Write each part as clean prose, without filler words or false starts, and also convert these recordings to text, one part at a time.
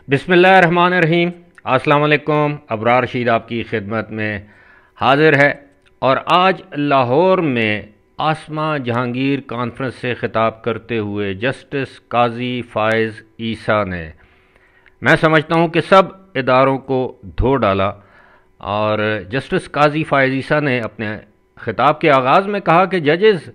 बिस्मिल्लाहिर्रहमानिर्रहीम। अस्सलाम वालेकुम। अबरार रशीद आपकी खिदमत में हाजिर है और आज लाहौर में आसमा जहांगीर कॉन्फ्रेंस से ख़िताब करते हुए जस्टिस काजी फ़ाइज़ ईसा ने, मैं समझता हूँ कि सब इदारों को धो डाला। और जस्टिस काजी फ़ाइज़ ईसा ने अपने ख़िताब के आगाज़ में कहा कि जजेस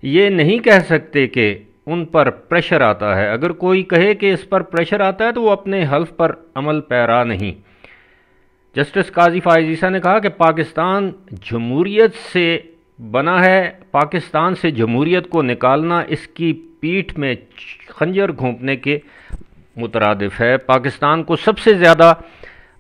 ये नहीं कह सकते कि उन पर प्रेशर आता है। अगर कोई कहे कि इस पर प्रेशर आता है तो वो अपने हल्फ पर अमल पैरा नहीं। जस्टिस काजी फ़ाइज़ ईसा ने कहा कि पाकिस्तान जमहूरियत से बना है, पाकिस्तान से जमहूरियत को निकालना इसकी पीठ में खंजर घोंपने के मुतरादिफ है। पाकिस्तान को सबसे ज़्यादा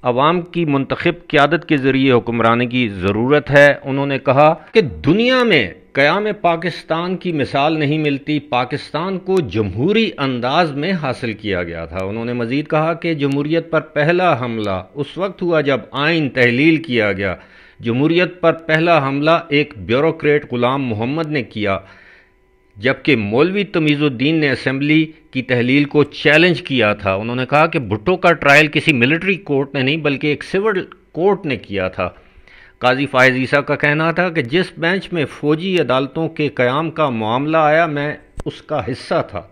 अवाम की मुंतखब क़यादत के ज़रिए हुक्मरानी की ज़रूरत है। उन्होंने कहा कि दुनिया में क़याम पाकिस्तान की मिसाल नहीं मिलती, पाकिस्तान को जमहूरी अंदाज में हासिल किया गया था। उन्होंने मज़ीद कहा कि जमहूरियत पर पहला हमला उस वक्त हुआ जब आइन तहलील किया गया। जमहूरियत पर पहला हमला एक ब्यूरोक्रेट ग़ुलाम मोहम्मद ने किया, जबकि मौलवी तमीज़ुद्दीन ने असेंबली की तहलील को चैलेंज किया था। उन्होंने कहा कि भुट्टो का ट्रायल किसी मिलिट्री कोर्ट ने नहीं बल्कि एक सिविल कोर्ट ने किया था। काजी फ़ाइज़ ईसा का कहना था कि जिस बेंच में फ़ौजी अदालतों के क़याम का मामला आया मैं उसका हिस्सा था।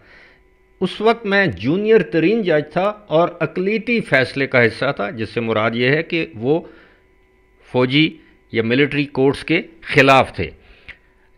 उस वक्त मैं जूनियर तरीन जज था और अक़लीती फ़ैसले का हिस्सा था, जिससे मुराद ये है कि वो फ़ौजी या मिलिट्री कोर्ट्स के ख़िलाफ़ थे।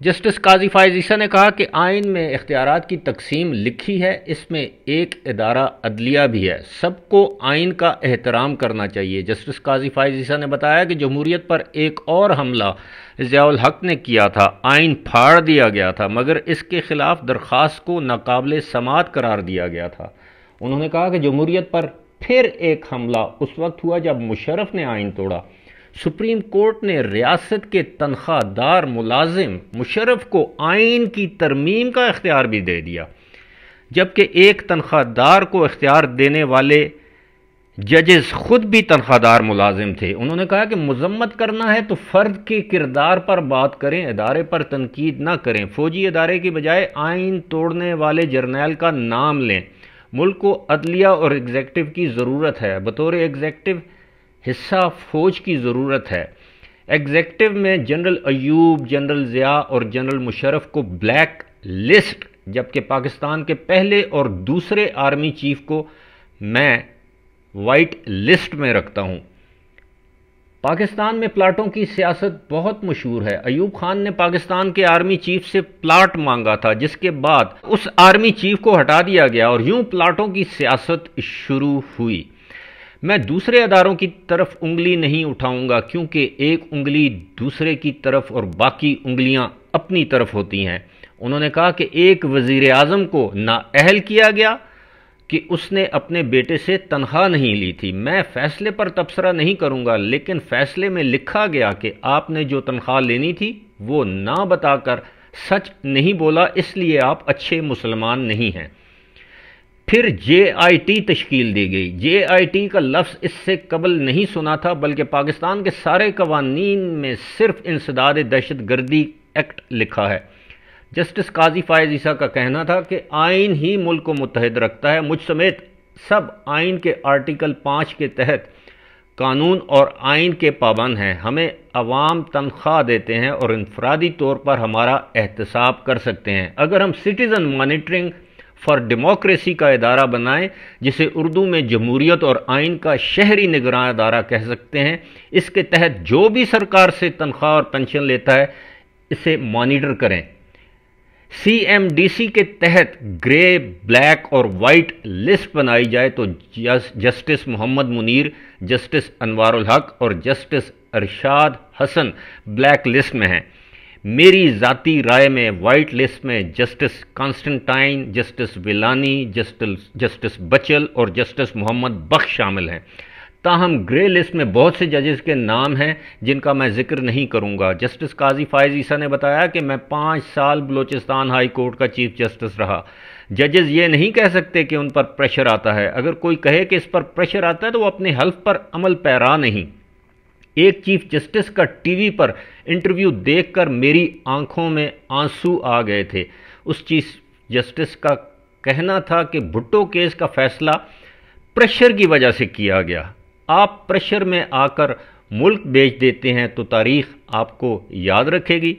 जस्टिस काजी फ़ाइज़ ईसा ने कहा कि आइन में इख्तियारात की तकसीम लिखी है, इसमें एक इदारा अदलिया भी है, सबको आइन का एहतराम करना चाहिए। जस्टिस काजी फ़ाइज़ ईसा ने बताया कि जमहूरियत पर एक और हमला ज़ियाउल हक ने किया था, आइन फाड़ दिया गया था, मगर इसके ख़िलाफ़ दरख्वास्त को नाकाबिले समात करार दिया गया था। उन्होंने कहा कि जमहूरियत पर फिर एक हमला उस वक्त हुआ जब मुशर्रफ ने आइन तोड़ा। सुप्रीम कोर्ट ने रियासत के तनख्वाहदार मुलाजिम मुशर्रफ को आइन की तरमीम का इख्तियार भी दे दिया, जबकि एक तनख्वाहदार को इख्तियार देने वाले जजेस खुद भी तनख्वाहदार मुलाजिम थे। उन्होंने कहा कि मजम्मत करना है तो फ़र्द के किरदार पर बात करें, इदारे पर तनकीद ना करें। फ़ौजी इदारे की बजाय आइन तोड़ने वाले जर्नैल का नाम लें। मुल्क को अदलिया और एग्जेक्टिव की ज़रूरत है। बतौर एग्जेक्टिव हिस्सा फ़ौज की ज़रूरत है। एग्जेक्टिव में जनरल अयूब, जनरल ज़िया और जनरल मुशर्रफ को ब्लैक लिस्ट, जबकि पाकिस्तान के पहले और दूसरे आर्मी चीफ को मैं वाइट लिस्ट में रखता हूँ। पाकिस्तान में प्लाटों की सियासत बहुत मशहूर है। अयूब खान ने पाकिस्तान के आर्मी चीफ से प्लाट मांगा था, जिसके बाद उस आर्मी चीफ को हटा दिया गया और यूं प्लाटों की सियासत शुरू हुई। मैं दूसरे अदारों की तरफ उंगली नहीं उठाऊंगा, क्योंकि एक उंगली दूसरे की तरफ और बाकी उंगलियां अपनी तरफ होती हैं। उन्होंने कहा कि एक वज़ीर आज़म को नाअहल किया गया कि उसने अपने बेटे से तनख्वाह नहीं ली थी। मैं फ़ैसले पर तबसरा नहीं करूंगा, लेकिन फ़ैसले में लिखा गया कि आपने जो तनख्वाह लेनी थी वो ना बताकर सच नहीं बोला, इसलिए आप अच्छे मुसलमान नहीं हैं। फिर JIT तश्कील दी गई। JIT का लफ्ज़ इससे कबल नहीं सुना था, बल्कि पाकिस्तान के सारे कवानीन में सिर्फ इंसदाद दहशत गर्दी एक्ट लिखा है। जस्टिस काजी फ़ाइज़ ईसा का कहना था कि आइन ही मुल्क को मुत्तहिद रखता है। मुझ समेत सब आइन के आर्टिकल 5 के तहत कानून और आइन के पाबंद हैं। हमें अवाम तनख्वाह देते हैं और इनफरादी तौर पर हमारा एहतसाब कर सकते हैं। अगर हम सिटीज़न मॉनिटरिंग फॉर डेमोक्रेसी का इदारा बनाएं, जिसे उर्दू में जमहूरियत और आइन का शहरी निगरान इदारा कह सकते हैं, इसके तहत जो भी सरकार से तनख्वाह और पेंशन लेता है इसे मॉनिटर करें। CMDC के तहत ग्रे, ब्लैक और वाइट लिस्ट बनाई जाए तो जस्टिस मोहम्मद मुनीर, जस्टिस अनवारुल हक और justice Arshad Hasan black list में हैं। मेरी ज़ाती राय में वाइट लिस्ट में justice Constantine, justice Vilani, justice Bachal और जस्टिस मोहम्मद बख्श शामिल हैं। تاہم گرے لسٹ میں بہت سے ججز کے نام ہیں جن کا میں ذکر نہیں کروں گا۔ جسٹس قاضی فائز عیسیٰ نے بتایا کہ میں 5 سال بلوچستان ہائی کورٹ کا چیف جسٹس رہا۔ ججز یہ نہیں کہہ سکتے کہ ان پر پریشر آتا ہے، اگر کوئی کہے کہ اس پر پریشر آتا ہے تو وہ اپنے حلف پر عمل پیرا نہیں۔ ایک چیف جسٹس کا ٹی وی پر انٹرویو دیکھ کر میری آنکھوں میں آنسو آ گئے تھے۔ اس چیف جسٹس کا کہنا تھا کہ بھٹو کیس کا فیصلہ پریشر کی وجہ سے کیا گیا۔ آپ پریشر میں آ کر ملک بیچ دیتے ہیں تو تاریخ آپ کو یاد رکھے گی۔